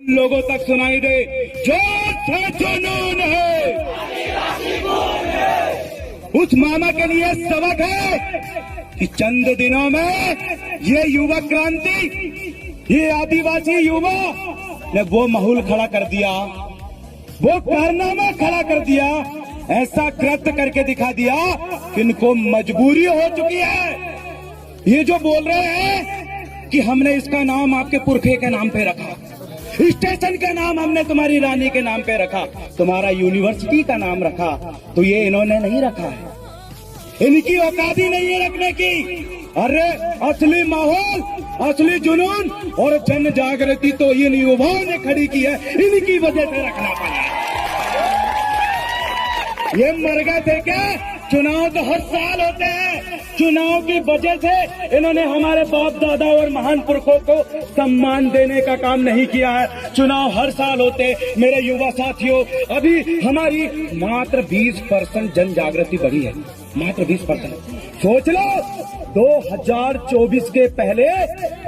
लोगों तक सुनाई दे जो जुनून है। उस मामा के लिए सबक है कि चंद दिनों में ये युवा क्रांति, ये आदिवासी युवा ने वो माहौल खड़ा कर दिया, वो कारनामा खड़ा कर दिया, ऐसा कृत्य करके दिखा दिया कि इनको मजबूरी हो चुकी है। ये जो बोल रहे हैं कि हमने इसका नाम आपके पुरखे के नाम पे रखा, स्टेशन का नाम हमने तुम्हारी रानी के नाम पे रखा, तुम्हारा यूनिवर्सिटी का नाम रखा, तो ये इन्होंने नहीं रखा है, इनकी औकात ही नहीं है रखने की। अरे असली माहौल, असली जुनून और जन जागृति तो इन युवाओं ने खड़ी की है, इनकी वजह से रखना पड़ा। ये मर गए थे क्या? चुनाव तो हर साल होते हैं, चुनाव की वजह से इन्होंने हमारे बाप दादा और महान पुरखों को सम्मान देने का काम नहीं किया है। चुनाव हर साल होते। मेरे युवा साथियों, अभी हमारी मात्र 20% जन जागृति बढ़ी है, मात्र 20%। सोच लो 2024 के पहले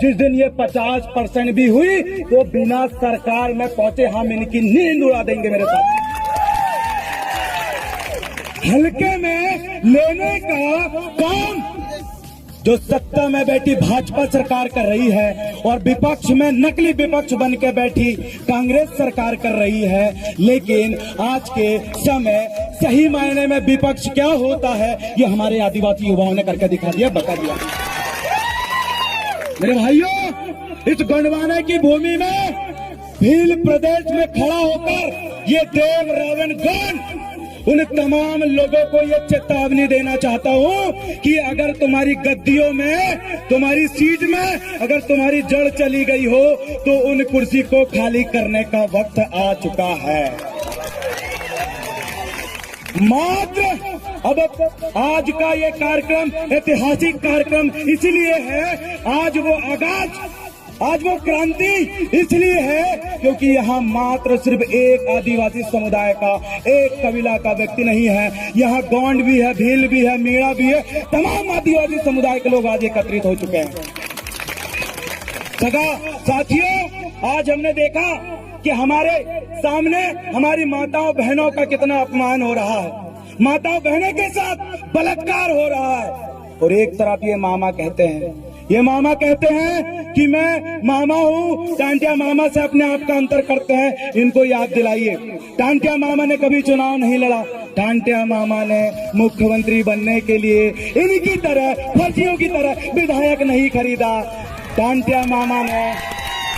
जिस दिन ये 50% भी हुई तो बिना सरकार में पहुंचे हम इनकी नींद उड़ा देंगे। मेरे साथ हल्के में लेने का काम जो सत्ता में बैठी भाजपा सरकार कर रही है और विपक्ष में नकली विपक्ष बन के बैठी कांग्रेस सरकार कर रही है। लेकिन आज के समय सही मायने में विपक्ष क्या होता है ये हमारे आदिवासी युवाओं ने करके दिखा दिया, बता दिया। मेरे भाइयों, इस गणवाना की भूमि में भील प्रदेश में खड़ा होकर ये देव रावण गण उन तमाम लोगों को ये चेतावनी देना चाहता हूँ कि अगर तुम्हारी गद्दियों में, तुम्हारी सीट में अगर तुम्हारी जड़ चली गई हो तो उन कुर्सी को खाली करने का वक्त आ चुका है। मात्र अब आज का ये कार्यक्रम ऐतिहासिक कार्यक्रम इसलिए है, आज वो क्रांति इसलिए है क्योंकि यहाँ मात्र सिर्फ एक आदिवासी समुदाय का, एक कबीला का व्यक्ति नहीं है, यहाँ गोंड भी है, भील भी है, मीणा भी है, तमाम आदिवासी समुदाय के लोग आज एकत्रित हो चुके हैं। सगा साथियों, आज हमने देखा कि हमारे सामने हमारी माताओं बहनों का कितना अपमान हो रहा है, माताओं बहनों के साथ बलात्कार हो रहा है। और एक तरफ ये मामा कहते हैं, ये मामा कहते हैं कि मैं मामा हूँ, टांटिया मामा से अपने आप का अंतर करते हैं। इनको याद दिलाइए, टांटिया मामा ने कभी चुनाव नहीं लड़ा, टांटिया मामा ने मुख्यमंत्री बनने के लिए इनकी तरह, फर्जियों की तरह विधायक नहीं खरीदा। टांटिया मामा ने,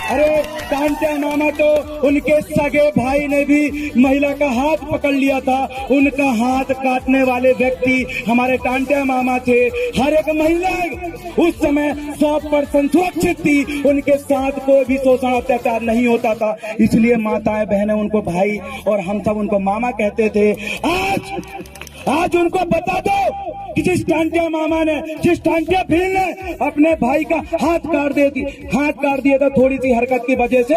अरे टांटिया मामा तो उनके सगे भाई ने भी महिला का हाथ पकड़ लिया था, उनका हाथ काटने वाले व्यक्ति हमारे टांटिया मामा थे। हर एक महिला उस समय 100% सुरक्षित थी, उनके साथ कोई भी शोषण अत्याचार नहीं होता था, इसलिए माताएं बहनें उनको भाई और हम सब उनको मामा कहते थे। आज उनको बता दो कि जिस टांटिया मामा ने, जिस टांटिया भील ने अपने भाई का हाथ काट दिया था थोड़ी सी हरकत की वजह से,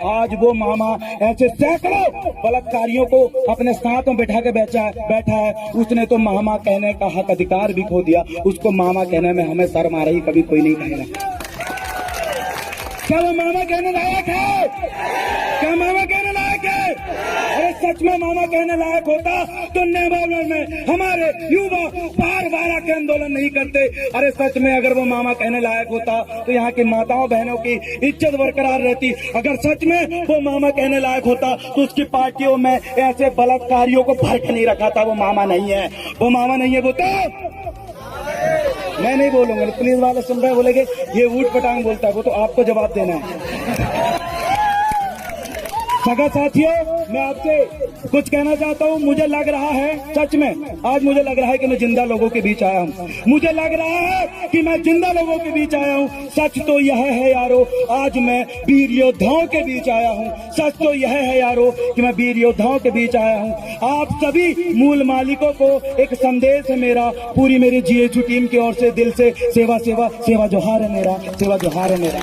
आज वो मामा ऐसे सैकड़ों बलात्कारियों को अपने साथ में बैठा के बैठा है। उसने तो मामा कहने का हक अधिकार भी खो दिया, उसको मामा कहने में हमें शर्म आ रही, कभी कोई नहीं कहेगा। क्या वो मामा कहने लायक है? क्या मामा कहने लायक है? अरे सच में मामा कहने लायक होता तो नेवाड़ा में हमारे युवा बार के आंदोलन नहीं करते। अरे सच में अगर वो मामा कहने लायक होता तो यहाँ की माताओं बहनों की इज्जत बरकरार रहती। अगर सच में वो मामा कहने लायक होता तो उसकी पार्टियों में ऐसे बलात्कारियों को भर के नहीं रखा था। वो मामा नहीं है, वो मामा नहीं है। वो तो मैं नहीं बोलूंगा, पुलिस वाले सुन रहे बोलेंगे ये ऊट पटांग बोलता है, वो तो आपको जवाब देना है। सगा साथियों, मैं आपसे कुछ कहना चाहता हूँ। मुझे लग रहा है, सच में आज मुझे लग रहा है कि मैं जिंदा लोगों के बीच आया हूँ। मुझे लग रहा है कि मैं जिंदा लोगों के बीच आया हूँ। सच तो यह है यारो, आज मैं वीर योद्धाओं के बीच आया हूँ। सच तो यह है यारो कि मैं वीर योद्धाओं के बीच आया हूँ। आप सभी मूल मालिकों को एक संदेश है मेरा, पूरी मेरी जीएचयू टीम की ओर से दिल से सेवा सेवा सेवा जोहार है मेरा, सेवा जोहार है मेरा।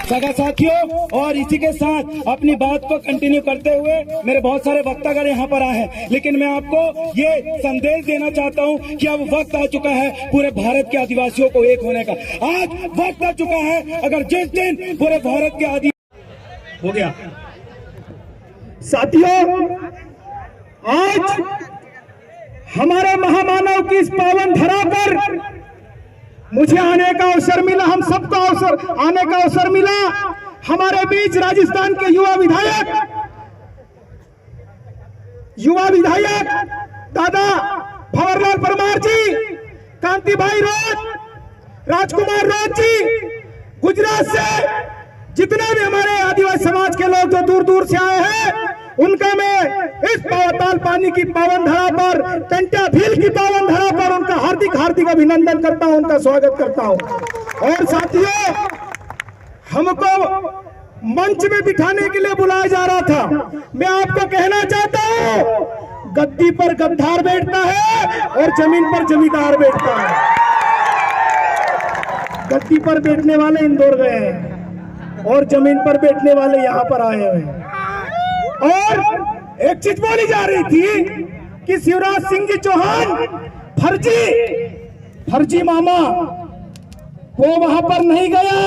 सगा साथियों, और इसी के साथ अपनी बात को कंटिन्यू करते हुए मेरे बहुत सारे वक्तागण यहाँ पर आए हैं, लेकिन मैं आपको ये संदेश देना चाहता हूँ कि अब वक्त आ चुका है पूरे भारत के आदिवासियों को एक होने का। आज वक्त आ चुका है। अगर जिस दिन पूरे भारत के हो गया। साथियों, आज हमारे महामानव की इस पावन धरा पर मुझे आने का अवसर मिला, हम सबको आने का अवसर मिला। हमारे बीच राजस्थान के युवा विधायक दादा भंवरलाल परमार जी, कांति भाई रोज, राजकुमार रोज जी, गुजरात से जितने भी हमारे आदिवासी समाज के लोग जो दूर दूर से आए हैं, उनका मैं इस ताल पानी की पावन धरा पर, टंट्या भील की पावन धरा पर उनका हार्दिक हार्दिक अभिनंदन करता हूं, उनका स्वागत करता हूं। और साथियों, हमको मंच में बिठाने के लिए बुलाया जा रहा था। मैं आपको कहना चाहता हूं, गद्दी पर गद्दार बैठता है और जमीन पर जमींदार बैठता है। गद्दी पर बैठने वाले इंदौर गए हैं और जमीन पर बैठने वाले यहां पर आए हुए हैं। और एक चीज बोली जा रही थी कि शिवराज सिंह जी चौहान फर्जी मामा वो वहां पर नहीं गया।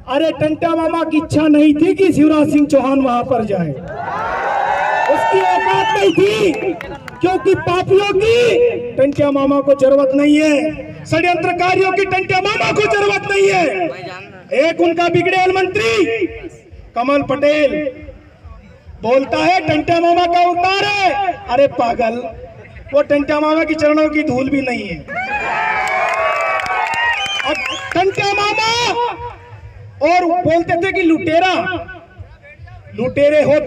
अरे टंट्या मामा की इच्छा नहीं थी कि शिवराज सिंह चौहान वहां पर जाए, उसकी औकात नहीं थी, क्योंकि पापियों की टंट्या मामा को जरूरत नहीं है, षड्यंत्रकारियों की टंट्या मामा को जरूरत नहीं है। एक उनका बिगड़ेल मंत्री कमल पटेल बोलता है टंट्या मामा का अवतार है। अरे पागल, वो टंट्या मामा की चरणों की धूल भी नहीं है। टंट्या मामा और बोलते थे कि लुटेरे हो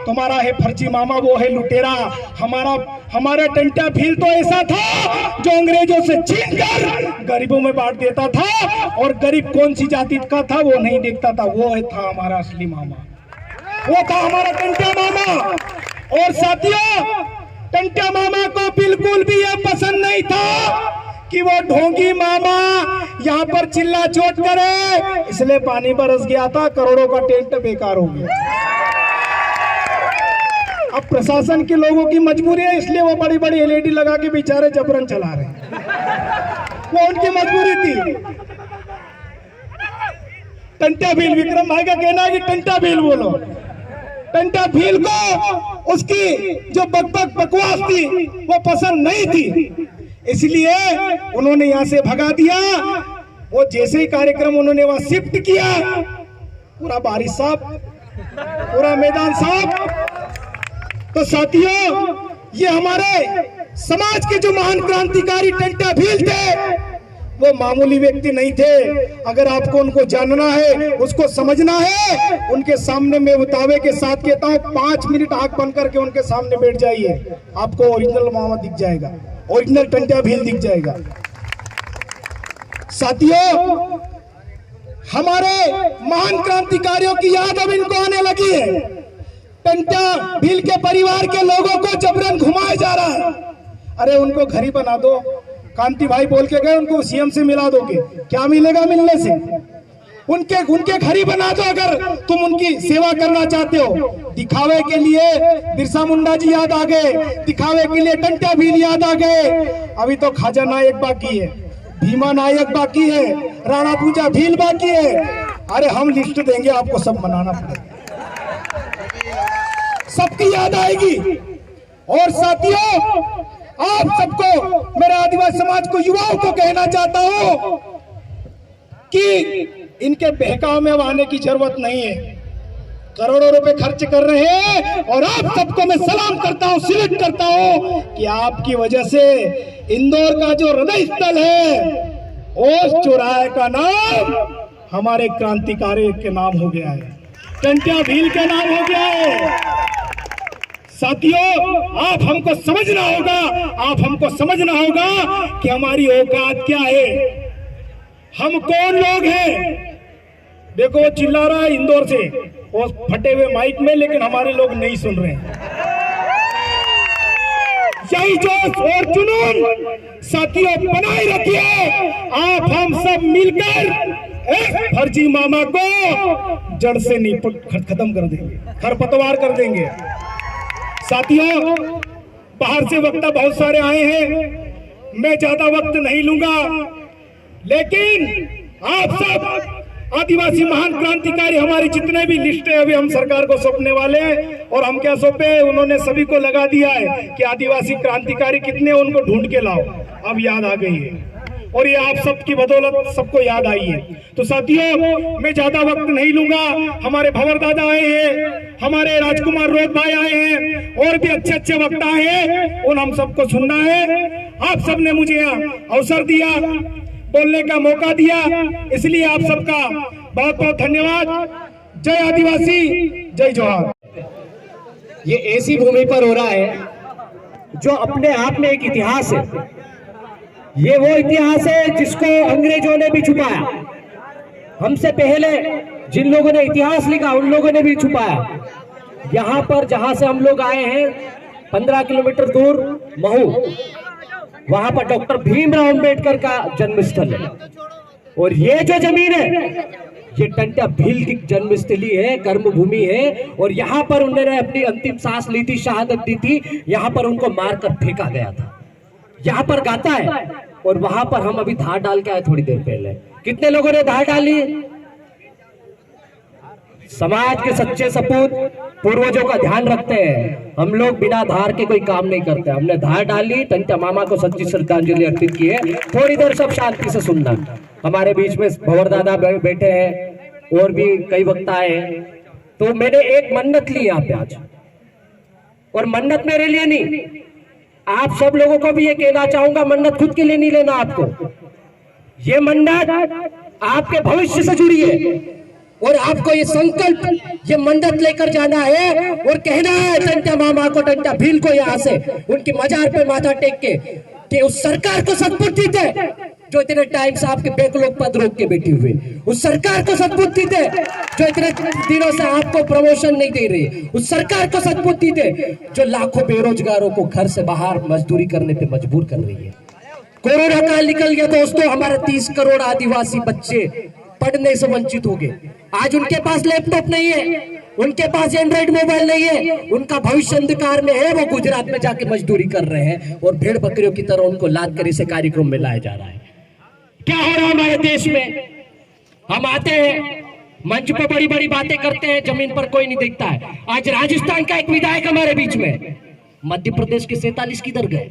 तुम्हारा है फर्जी मामा, वो है लुटेरा। हमारा टंट्या भील तो ऐसा था जो अंग्रेजों से छीनकर गरीबों में बांट देता था, और गरीब कौन सी जाति का था वो नहीं देखता था। वो था हमारा असली मामा, वो था हमारा टंट्या मामा। और साथियों, टंट्या मामा को बिल्कुल भी यह पसंद नहीं था कि वो ढोंगी मामा यहाँ पर चिल्ला चोट करे, इसलिए पानी बरस गया था, करोड़ों का टेंट बेकार हो गया। अब प्रशासन के लोगों की मजबूरी है, इसलिए वो बड़ी बड़ी एलईडी लगा के बेचारे जबरन चला रहे हैं, वो उनकी मजबूरी थी। टंट्या भील, विक्रम भाई का कहना है कि टंट्या भील बोलो। टंट्या भील को उसकी जो बकवास थी वो पसंद नहीं थी, इसलिए उन्होंने यहां से भगा दिया। वो जैसे ही कार्यक्रम उन्होंने वहां शिफ्ट किया, पूरा बारिश साफ, पूरा मैदान साफ। तो साथियों, ये हमारे समाज के जो महान क्रांतिकारी टंट्या भील थे, वो मामूली व्यक्ति नहीं थे। अगर आपको उनको जानना है, उसको समझना है, उनके सामने मैं दावे के साथ कहता हूं 5 मिनट आंख बंद करके उनके सामने बैठ जाइए, आपको ओरिजिनल मामा दिख जाएगा, ओरिजिनल टंट्या भील दिख जाएगा। साथियों, हमारे महान क्रांतिकारियों की याद अब इनको आने लगी है। टंट्या भील के परिवार के लोगों को जबरन घुमाया जा रहा है। अरे उनको घर ही बना दो, कांति भाई बोल के गए उनको सीएम से मिला दोगे, क्या मिलेगा मिलने से? उनके घर ही बना दो अगर तुम उनकी सेवा करना चाहते हो। दिखावे के लिए बिरसा मुंडा जी याद आ गए, दिखावे के लिए टंट्या भील याद आ गए। अभी तो खाजा नायक बाकी है, भीमा नायक बाकी है, राणा पूजा भील बाकी है। अरे हम लिस्ट देंगे आपको, सब मनाना पड़ेगा, सबकी याद आएगी। और साथियों, आप सबको, मेरे आदिवासी समाज को, युवाओं को कहना चाहता हूं कि इनके बहकाव में आने की जरूरत नहीं है। करोड़ों रुपए खर्च कर रहे हैं, और आप सबको मैं सलाम करता हूं, सिलेक्ट करता हूं कि आपकी वजह से इंदौर का जो हृदय स्थल है, उस चौराहे का नाम हमारे क्रांतिकारी के नाम हो गया है, टंट्या भील के नाम हो गया है। साथियों, आप हमको समझना होगा कि हमारी औकात क्या है, हम कौन लोग हैं। देखो वो चिल्ला रहा है इंदौर से, वो फटे हुए माइक में, लेकिन हमारे लोग नहीं सुन रहे हैं। यही जोश और जुनून साथियों बनाए रखिए। आप हम सब मिलकर एक फर्जी मामा को जड़ से खत्म कर देंगे, खरपतवार कर देंगे। साथियों, बाहर से वक्ता बहुत सारे आए हैं, मैं ज्यादा वक्त नहीं लूंगा, लेकिन आप सब आदिवासी महान क्रांतिकारी हमारी जितने भी लिस्ट है अभी हम सरकार को सौंपने वाले हैं। और हम क्या सौंपे, उन्होंने सभी को लगा दिया है कि आदिवासी क्रांतिकारी कितने उनको ढूंढ के लाओ। अब याद आ गई है और ये आप सबकी बदौलत सबको याद आई है। तो साथियों, मैं ज्यादा वक्त नहीं लूंगा। हमारे भंवर दादा आए हैं, हमारे राजकुमार रोध भाई आए हैं, और भी अच्छे अच्छे वक्ता हैं, उन हम सबको सुनना है। आप सबने मुझे अवसर दिया, बोलने का मौका दिया, इसलिए आप सबका बहुत बहुत धन्यवाद। जय आदिवासी, जय जोहार। ये ऐसी भूमि पर हो रहा है जो अपने आप में एक इतिहास है। ये वो इतिहास है जिसको अंग्रेजों ने भी छुपाया। हमसे पहले जिन लोगों ने इतिहास लिखा उन लोगों ने भी छुपाया। यहाँ पर जहां से हम लोग आए हैं 15 किलोमीटर दूर महू, वहां पर डॉक्टर भीमराव अंबेडकर का जन्म स्थल है। और ये जो जमीन है ये टंट्या भील की जन्मस्थली है, कर्मभूमि है। और यहाँ पर उन्होंने अपनी अंतिम सांस ली थी, शहादत दी थी। यहाँ पर उनको मारकर फेंका गया था। यहाँ पर गाता है और वहां पर हम अभी धार डाल के आए थोड़ी देर पहले। कितने लोगों ने धार डाली? समाज के सच्चे सपूत पूर्वजों का ध्यान रखते हैं। हम लोग बिना धार के कोई काम नहीं करते। हमने धार डाली, टंट्या मामा को सच्ची श्रद्धांजलि अर्पित की है। थोड़ी देर सब शांति से सुनना। हमारे बीच में भंवर दादा बैठे हैं और भी कई वक्ता हैं। तो मैंने एक मन्नत ली यहाँ पे आज, और मन्नत मेरे लिए नहीं, आप सब लोगों को भी ये कहना चाहूंगा, मन्नत खुद के लिए नहीं लेना आपको। ये मन्नत आपके भविष्य से जुड़ी है और आपको ये संकल्प, ये मन्नत लेकर जाना है और कहना है टंट्या मामा को, टंट्या भील को यहाँ से उनकी मजार पे माथा टेक के कि उस सरकार को सद्बुद्धि दे जो इतने टाइम से आपके बैकलॉग पद रोक के बैठी हुई, उस सरकार को सद्बुद्धि दे जो इतने दिनों से आपको प्रमोशन नहीं दे रही, उस सरकार को सद्बुद्धि दे जो लाखों बेरोजगारों को घर से बाहर मजदूरी करने पे मजबूर कर रही है। कोरोना काल निकल गया दोस्तों, हमारे 30 करोड़ आदिवासी बच्चे पढ़ने से वंचित हो गए। आज उनके पास लैपटॉप नहीं है, उनके पास एंड्रॉइड मोबाइल नहीं है, उनका भविष्य अंधकार में है। वो गुजरात में जाके मजदूरी कर रहे हैं और भेड़ बकरियों की तरह उनको लाद कर इसे कार्यक्रम में लाया जा रहा है। क्या हो रहा है हमारे देश में? हम आते हैं मंच पर बड़ी बड़ी बातें करते हैं, जमीन पर कोई नहीं देखता है। आज राजस्थान का एक विधायक हमारे बीच में, मध्य प्रदेश के 47 किधर गए?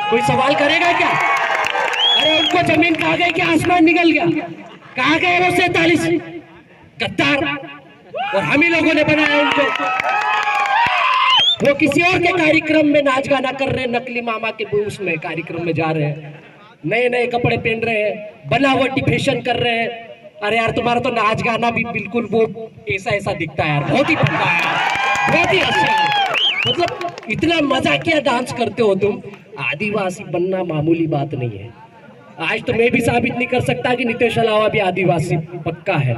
कोई सवाल करेगा क्या? अरे उनको जमीन कहा गई कि आसमान निकल गया? कहा गए वो 47 गद्दार? और हम ही लोगों ने बनाया उनको। वो किसी और के कार्यक्रम में नाच गाना कर रहे हैं, नकली मामा के उसमें कार्यक्रम में जा रहे हैं, नए नए कपड़े पहन रहे हैं, बनावटी फैशन कर रहे हैं। अरे यार तुम्हारा तो नाच गाना भी बिल्कुल वो ऐसा ऐसा दिखता है यार, बहुत ही बनता है, बहुत ही अच्छा। मतलब इतना मजाकिया डांस करते हो तुम। आदिवासी बनना मामूली बात नहीं है। आज तो मैं भी साबित नहीं कर सकता कि नितेश अलावा भी आदिवासी पक्का है,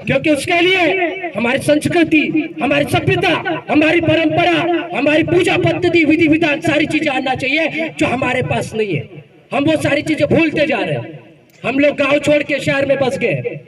क्योंकि उसके लिए हमारी संस्कृति, हमारी सभ्यता, हमारी परंपरा, हमारी पूजा पद्धति, विधि विधान, सारी चीजें आना चाहिए जो हमारे पास नहीं है। हम वो सारी चीजें भूलते जा रहे हैं। हम लोग गांव छोड़ के शहर में बस गए,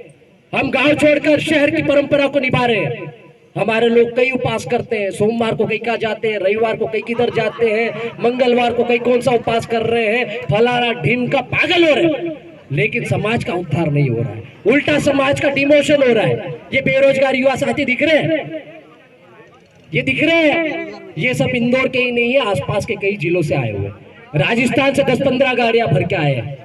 हम गांव छोड़कर शहर की परंपरा को निभा रहे हैं। हमारे लोग कई उपास करते हैं, सोमवार को कई का जाते हैं, रविवार को कई किधर जाते हैं, मंगलवार को कई कौन सा उपास कर रहे हैं, फलाना ढीम का पागल हो रहे हैं। लेकिन समाज का उद्धार नहीं हो रहा है, उल्टा समाज का डिमोशन हो रहा है। ये बेरोजगार युवा साथी दिख रहे हैं, ये दिख रहे हैं, ये सब इंदौर के ही नहीं है, आसपास के कई जिलों से आए हुए, राजस्थान से 10-15 गाड़ियां भर के आए हैं।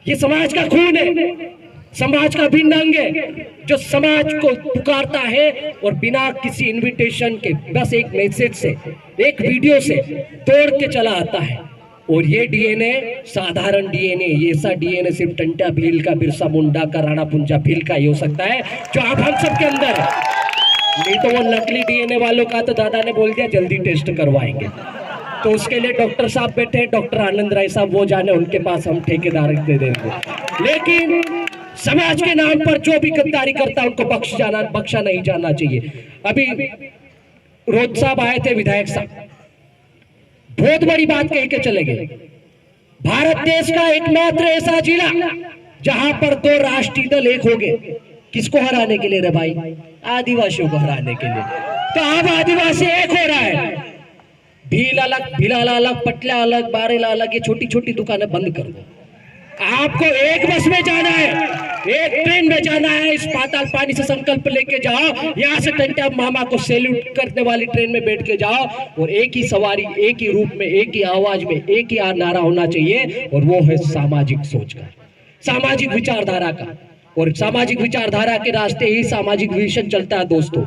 ये समाज का खून है, समाज का भिन्न अंग है जो समाज को पुकारता है और बिना किसी इनविटेशन के बस एक मैसेज से, एक वीडियो से तोड़ के चला आता है। और ये डीएनए साधारण डीएनए, ये ऐसा डीएनए सिर्फ टंट्या भील का, बिरसा मुंडा का, राणा पुंजा भील का ही हो सकता है जो आप हम सब के अंदर है। नहीं तो वो नकली डीएनए वालों का तो दादा ने बोल दिया जल्दी टेस्ट करवाएंगे। तो उसके लिए डॉक्टर साहब बैठे हैं, डॉक्टर आनंद राय साहब, वो जाने उनके पास हम ठेकेदार दे देंगे। लेकिन समाज के नाम पर जो भी गद्दारी करता है उनको बख्शा नहीं जाना चाहिए। अभी रोध साहब आए थे, विधायक साहब, बहुत बड़ी बात कह के चले गए। भारत देश का एकमात्र ऐसा जिला जहां पर 2 राष्ट्रीय दल एक हो गए। किसको हराने के लिए रे भाई? आदिवासियों को हराने के लिए। तो अब आदिवासी एक हो रहा है। भील अलग, भिलाला अलग, पटला अलग, बारेला अलग, ये छोटी छोटी दुकानें बंद कर दो। आपको एक बस में जाना है, एक ट्रेन में जाना है, इस पाताल पानी से संकल्प लेके जाओ, यहाँ से टंट्या मामा को सैल्यूट करने वाली ट्रेन में बैठ के जाओ, और एक ही सवारी, एक ही रूप में, एक ही आवाज में, एक ही नारा होना चाहिए, और वो है सामाजिक सोच का, सामाजिक विचारधारा का। और सामाजिक विचारधारा के रास्ते ही सामाजिक विजन चलता है दोस्तों।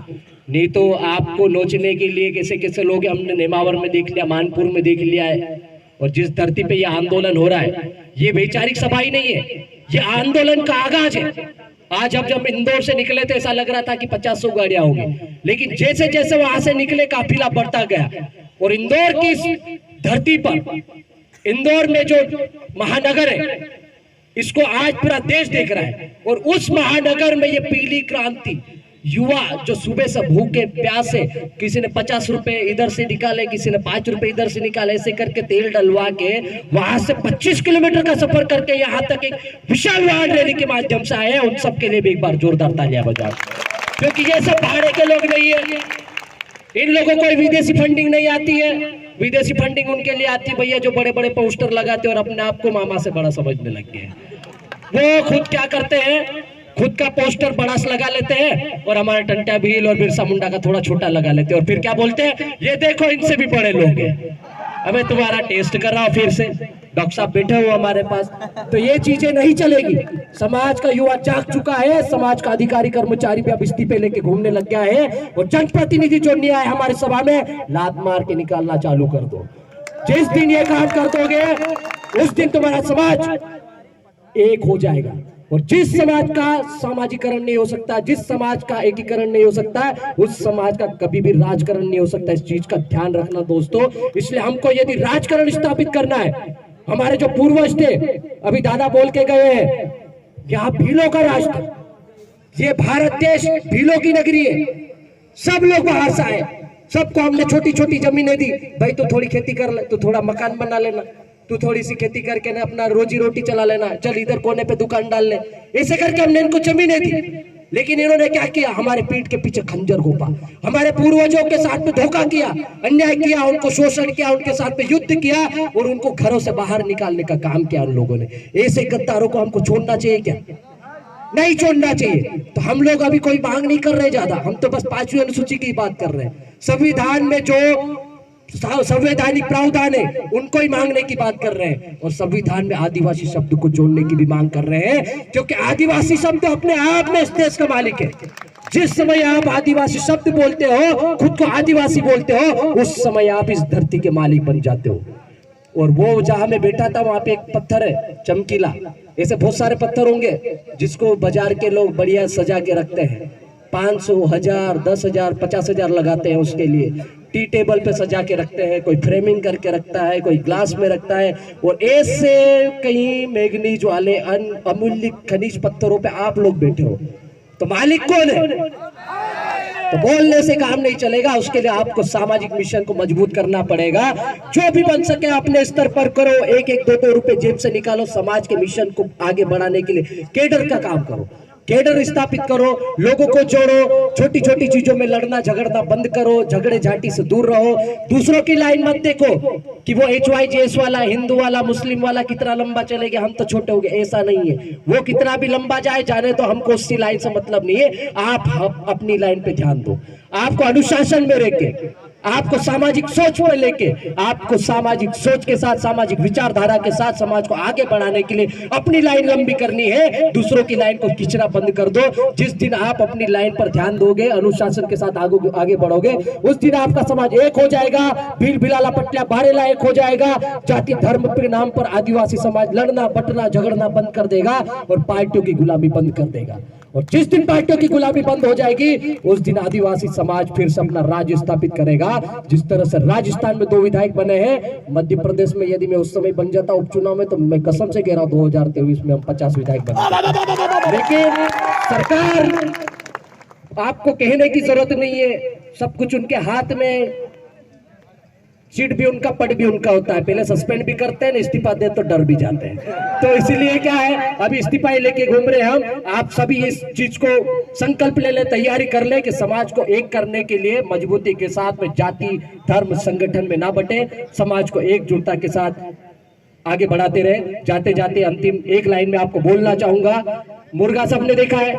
नहीं तो आपको नोचने के लिए कैसे कैसे लोग, हमने नेमावर में देख लिया, मानपुर में देख लिया है। और जिस धरती पे ये आंदोलन हो रहा है, ये वैचारिक सभा ही नहीं है, ये आंदोलन का आगाज है। आज जब इंदौर से निकले थे, ऐसा लग रहा था कि 50 गाड़ियां होंगी, लेकिन जैसे जैसे वहां से निकले काफिला बढ़ता गया। और इंदौर की इस धरती पर, इंदौर में जो महानगर है, इसको आज पूरा देश देख रहा है। और उस महानगर में ये पीली क्रांति युवा जो सुबह से भूखे प्यासे, किसी ने 50 रुपए इधर से निकाले, किसी ने 5 रुपए इधर से निकाले, ऐसे करके तेल डलवा के वहां से 25 किलोमीटर का सफर करके यहाँ तक एक विशाल वाहन रैली के माध्यम से आए हैं। उन सब के लिए भी एक बार जोरदार तालियां बजाओ, क्योंकि ये सब पहाड़े के लोग नहीं है। इन लोगों को विदेशी फंडिंग नहीं आती है। विदेशी फंडिंग उनके लिए आती है भैया जो बड़े बड़े पोस्टर लगाते हैं और अपने आप को मामा से बड़ा समझने लग गए हैं। वो खुद क्या करते हैं, खुद का पोस्टर बड़ा सा लगा लेते हैं और हमारे टंट्या भील और बिरसा मुंडा का थोड़ा छोटा लगा लेते हैं, और फिर क्या बोलते हैं, ये देखो इनसे भी बड़े लोग हैं। हमें तुम्हारा टेस्ट कर रहा हूं, फिर से डॉक्टर साहब बैठे हो हमारे पास। तो ये चीजें नहीं चलेगी। समाज का युवा जाग चुका है, समाज का अधिकारी कर्मचारी भी अब इस्तीफे लेके घूमने लग गया है, और जनप्रतिनिधि जो नहीं आए हमारे सभा में, लात मार के निकालना चालू कर दो। जिस दिन ये काम कर दोगे, उस दिन तुम्हारा समाज एक हो जाएगा। और जिस समाज का सामाजिकरण नहीं हो सकता, जिस समाज का एकीकरण नहीं हो सकता, उस समाज का कभी भी राजकरण नहीं हो सकता। इस चीज का ध्यान रखना दोस्तों। इसलिए हमको यदि राजकरण स्थापित करना है, हमारे जो पूर्वज थे, अभी दादा बोल के गए हैं, यहाँ भीलों का राज था, ये भारत देश भीलों की नगरी है। सब लोग बाहर से आए, सबको हमने छोटी छोटी जमीनें दी, भाई तू थोड़ी खेती कर ले, तू थोड़ा मकान बना लेना, तू थोड़ी सी खेती करके ना अपना रोजी रोटी चला लेना, चल इधर कोने पे दुकान डाल ले, ऐसे करके हमने इनको जमीनें दी। लेकिन इन्होंने क्या किया, हमारे पीठ के पीछे खंजर घोंपा, हमारे पूर्वजों के साथ में धोखा किया, अन्याय किया, उनको शोषण किया, उनके साथ में युद्ध किया, और उनको घरों से बाहर निकालने का काम किया उन लोगों ने। ऐसे गद्दारों को हमको छोड़ना चाहिए क्या? नहीं छोड़ना चाहिए। तो हम लोग अभी कोई मांग नहीं कर रहे ज्यादा, हम तो बस 5वीं अनुसूची की बात कर रहे हैं। संविधान में जो संवैधानिक प्रावधान है उनको ही मांगने की बात कर रहे हैं, और संविधान में आदिवासी शब्द को जोड़ने की भी मांग कर रहे हैं, क्योंकि आदिवासी शब्द अपने आप में इस देश का मालिक है। जिस समय आप आदिवासी शब्द बोलते हो, खुद को आदिवासी बोलते हो, उस समय आप इस धरती के मालिक बन जाते हो। और वो जहां मैं बैठा था वहां पे एक पत्थर है चमकीला, ऐसे बहुत सारे पत्थर होंगे जिसको बाजार के लोग बढ़िया सजा के रखते हैं, 500, 1000, 10,000, 50,000 लगाते हैं उसके लिए। टी टेबल पे सजा के रखते हैं, कोई फ्रेमिंग करके रखता है, कोई ग्लास में रखता है, और ऐसे कई मैग्नीज वाले अमूल्य खनिज पत्थरों पे आप लोग बैठे हो, तो मालिक कौन है? तो बोलने से काम नहीं चलेगा, उसके लिए आपको सामाजिक मिशन को मजबूत करना पड़ेगा। जो भी बन सके अपने स्तर पर करो, 1-1, 2-2 रुपए जेब से निकालो, समाज के मिशन को आगे बढ़ाने के लिए केडर का काम करो, केडर स्थापित करो, लोगों को जोड़ो, छोटी छोटी चीजों में लड़ना झगड़ना बंद करो, झगड़े झाटी से दूर रहो। दूसरों की लाइन मत देखो कि वो HYJS वाला, हिंदू वाला, मुस्लिम वाला कितना लंबा चलेगा, हम तो छोटे हो गए, ऐसा नहीं है। वो कितना भी लंबा जाए जाने तो हमको उसकी लाइन से मतलब नहीं है। आप अपनी लाइन पे ध्यान दो, आपको अनुशासन में रह के, आपको सामाजिक सोच में लेके, आपको सामाजिक सोच के साथ, सामाजिक विचारधारा के साथ समाज को आगे बढ़ाने के लिए अपनी लाइन लंबी करनी है। दूसरों की लाइन को खींचना बंद कर दो। जिस दिन आप अपनी लाइन पर ध्यान दोगे, अनुशासन के साथ आगे बढ़ोगे, उस दिन आपका समाज एक हो जाएगा। भील भिलाला पटलिया बारेला एक हो जाएगा। जाति धर्म के नाम पर आदिवासी समाज लड़ना बटना झगड़ना बंद कर देगा और पार्टियों की गुलामी बंद कर देगा। और जिस दिन पार्टियों की गुलामी बंद हो जाएगी, उस दिन आदिवासी समाज फिर से अपना राज्य स्थापित करेगा। जिस तरह से राजस्थान में 2 विधायक बने हैं, मध्य प्रदेश में यदि मैं उस समय बन जाता उपचुनाव में, तो मैं कसम से कह रहा हूं 2023 में हम 50 विधायक बने। लेकिन सरकार, आपको कहने की जरूरत नहीं है, सब कुछ उनके हाथ में। सीट भी उनका, पद भी उनका होता है। पहले सस्पेंड भी करते हैं, इस्तीफा दे तो डर भी जाते हैं। तो इसीलिए क्या है, अभी इस्तीफा लेके घूम रहे हैं हम। आप सभी इस चीज को संकल्प ले ले, तैयारी कर ले कि समाज को एक करने के लिए मजबूती के साथ में, जाति धर्म संगठन में ना बटे, समाज को एकजुटता के साथ आगे बढ़ाते रहे। जाते जाते अंतिम एक लाइन में आपको बोलना चाहूंगा मुर्गा सबने देखा है,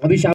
अभी शाम